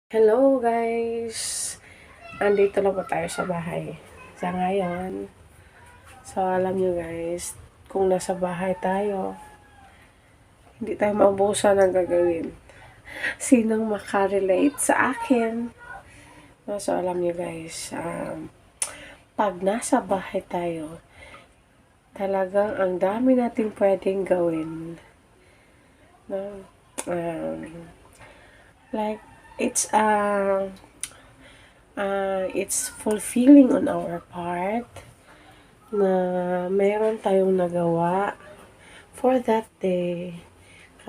Hello guys! Andito na po tayo sa bahay. Sa ngayon, so alam nyo guys, kung nasa bahay tayo, hindi tayo maubusan ng gagawin. Sinong makarelate sa akin? So alam nyo guys, pag nasa bahay tayo, talagang ang dami nating pwedeng gawin. No? Like, it's fulfilling on our part na meron tayong nagawa for that day.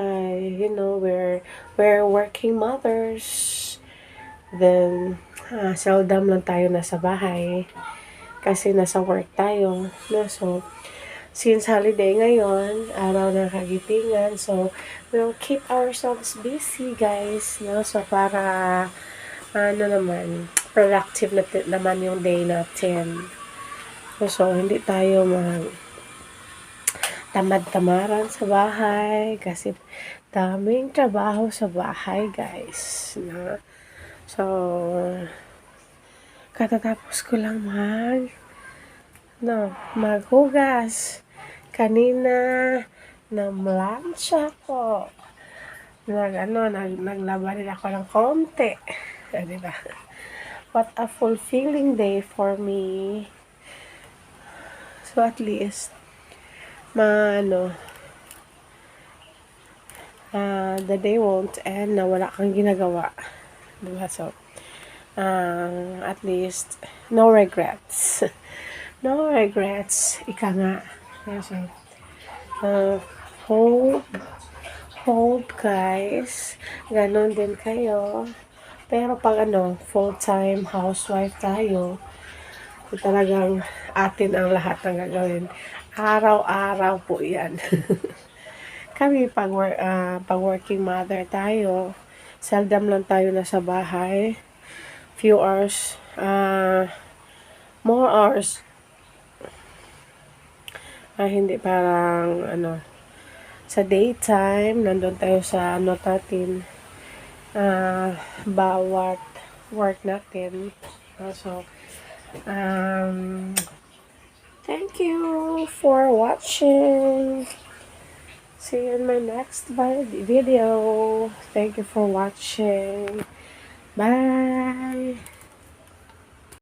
We're working mothers. Then, seldom lang tayo nasa bahay kasi nasa work tayo. No? So, since holiday ngayon, araw ng kagitingan, so we'll keep ourselves busy guys. No? So, para productive naman yung day natin. So, hindi tayo tamad-tamaran sa bahay kasi daming trabaho sa bahay, guys. No? So, katatapos ko lang maghugas. Kanina, namlansya ko. Naglaba rin ako ng konti. Diba? What a fulfilling day for me. So at least, the day won't end na wala kang ginagawa. Diba? So, at least, no regrets. No regrets. Ika nga. So, hope guys, ganon din kayo. Pero pag full-time housewife tayo, talagang atin ang lahat ng gagawin. Araw-araw po yan. Kami pag working mother tayo, seldom lang tayo nasa bahay. Few hours, more hours. Hindi parang sa daytime, nandun tayo sa natin, bawat work natin. Thank you for watching. See you in my next video. Thank you for watching. Bye.